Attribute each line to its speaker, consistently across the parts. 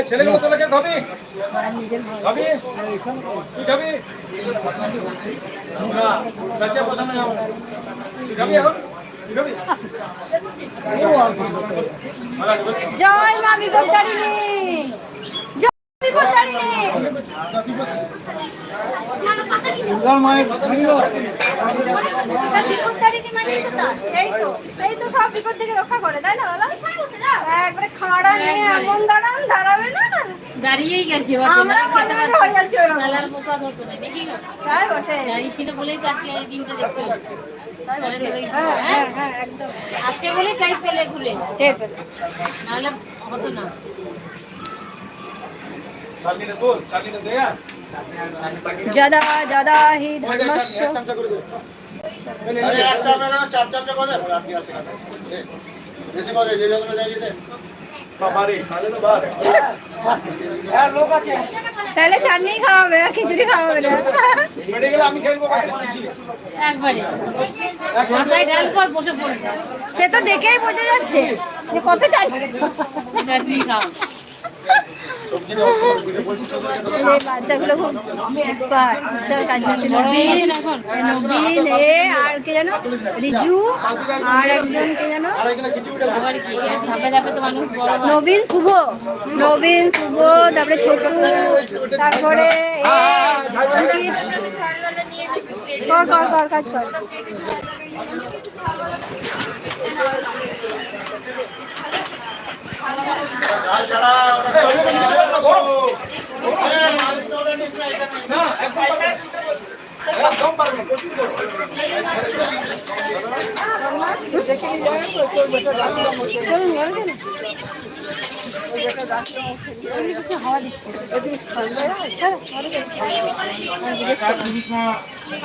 Speaker 1: ছেলেগুলো তোকে খাবি খাবি তুই খাবি প্রথমে যাবো খাবি এখন
Speaker 2: জয় মা বিপত্তারিণী, জয় বিপত্তারিণী। সেই তো সব বিপদ থেকে রক্ষা করে, তাই না বলো? একবারে খাড়া নিয়ে এমন দাঁড়ান, দাঁড়াবে না,
Speaker 3: দাঁড়িয়েই গেছে।
Speaker 2: আমরা হয়ে যাচ্ছে
Speaker 3: মেলার প্রসাদ হতো না, দেখি গো।
Speaker 2: তাই বটে।
Speaker 3: দাঁড়িয়ে ছিল বলেই তো আজকে এই দিনটা দেখতে হচ্ছে।
Speaker 2: একদম
Speaker 3: আছে বলে তাই ফেলে খুলে,
Speaker 2: ঠিক
Speaker 3: নাহলে হতো না।
Speaker 2: যদা যদা হি ধর্মস্য তাহলে চাটনি খাওয়াবে, খিচুড়ি খাওয়াবে না।
Speaker 3: একবারে মাথায় ডাল পর বসে পড়ছে,
Speaker 2: সে তো দেখেই বোঝা যাচ্ছে যে কত চাটনি
Speaker 3: খাও।
Speaker 2: বাচ্চাগুলো খুব এক্সপার্ট, কাজ করছে। নবীন নবীন এ আর কে জানো, রিজু আর একজন কে জানো,
Speaker 3: আবার কি ধাপে ধাপে তো মানুষ বড় হয়।
Speaker 2: নবীন শুভ, নবীন শুভ, তারপরে ছোটু, তারপরে কর কর কর কাজ কর।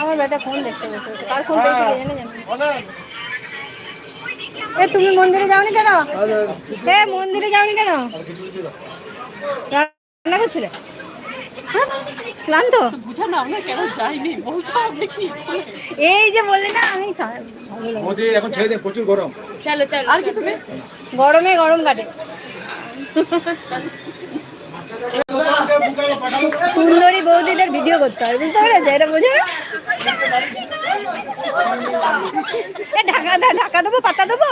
Speaker 2: আমার বেটা ফোন দেখতে বসেছে, কার ফোন দেখতে জেনে জানি। এ তুমি মন্দিরে যাওনি কেন? এ মন্দিরে যাওনি কেন? রান্না করছিলে? হ্যাঁ ক্লান্ত? এই যে বললে না আমি
Speaker 1: এখন ছেড়ে দিন, প্রচুর গরম।
Speaker 3: চলো চলো, আর কিছু নেই।
Speaker 2: গরমে গরম কাটে। সুন্দরী বৌদিদের ভিডিও করতে হয়, বুঝতে পেরেছে? এটা বুঝে ঢাকা ঢাকা দেবো, পাতা দেবো,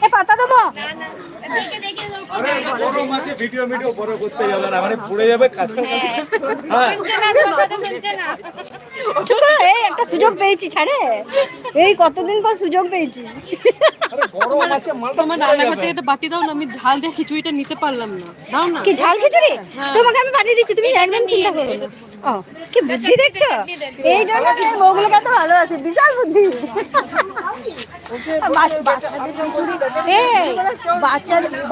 Speaker 2: এ পাতা দেবো।
Speaker 1: ভিডিও ভিডিও বড় করতে যাবে না, মানে পড়ে যাবে কাছে।
Speaker 2: এই একটা সুযোগ পেয়েছি, ছাড়ে এই কতদিন পর সুযোগ পেয়েছি।
Speaker 4: তোমার রান্নাঘর থেকে একটা বাটি দাও না, আমি ঝাল দিয়ে খিচুড়িটা নিতে পারলাম না। দাও না।
Speaker 2: কি ঝাল খিচুড়ি? তোমাকে আমি পাঠিয়ে দিচ্ছি, তুমি একদম চিন্তা করো না। ও কি বুদ্ধি দেখছো, এই জন্য বউগুলো কত ভালো আছে, বিশাল বুদ্ধি।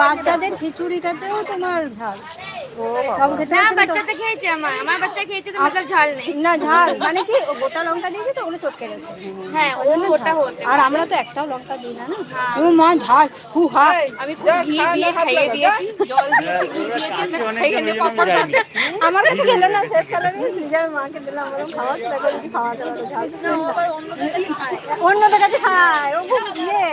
Speaker 2: বাচ্চাদের খিচুড়িটাতেও তোমার ঝাল
Speaker 5: বাচ্চাতে খেয়েছে, আমার বাচ্চা খেয়েছে তো মতলব ঝাল নেই।
Speaker 2: না ঝাল মানে কি গোটা লঙ্কা দিয়েছি তো ওগুলো চটকে গেছে।
Speaker 5: হ্যাঁ ও ওটা হতে,
Speaker 2: আর আমরা তো একটাও লঙ্কা দিই না। ও মা ঝাল হু হা।
Speaker 5: আমি খুব ঘি দিয়ে খাইয়ে দিয়েছি, জল দিয়েছি, ঘি দিয়েছি, খাইয়ে দিয়ে পাপড় দিয়েছি।
Speaker 2: আমার কাছে খেলো না, শেষ কালে নিজের মাকে দিলাম, বললাম খাওয়া খাওয়াতে পারো ঝাল। অন্যদের কাছে খায়, ও খুব ইয়ে।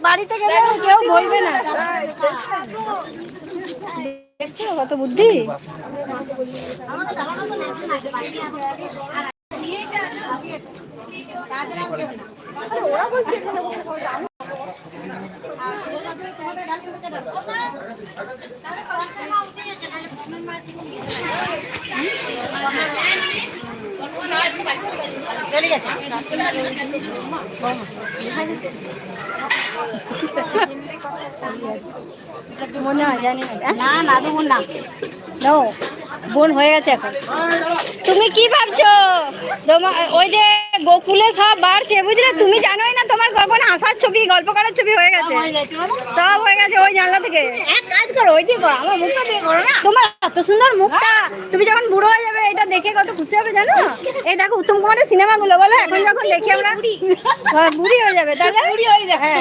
Speaker 2: বাড়িতে গেলে কেউ বলবে না, দেখছো কত বুদ্ধি। ওরা বলছে চলে গেছে। মনে হয় জানি না, না দেবো না, দাও বোন হয়ে গেছে এখন। তুমি কি ভাবছো? তোমার ওই যে গোকুলে সব বাড়ছে, বুঝলে? তুমি জানোই না, তোমার কখন হাসার ছবি, গল্প করার ছবি হয়ে গেছে, সব হয়ে গেছে ওই জানলা থেকে। এক কাজ করো, ওই দিয়ে করো, আমার মুখটা দিয়ে করো না। তোমার এত সুন্দর মুখটা, তুমি যখন বুড়ো হয়ে যাবে এটা দেখে কত খুশি হবে জানো? এই দেখো উত্তম কুমারের সিনেমাগুলো, বলো এখন যখন দেখি আমরা বুড়ি হয়ে যাবে, তাহলে বুড়ি হয়ে যাবে,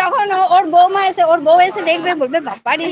Speaker 2: তখন ওর বউ এসে দেখবে, বলবে বাবারি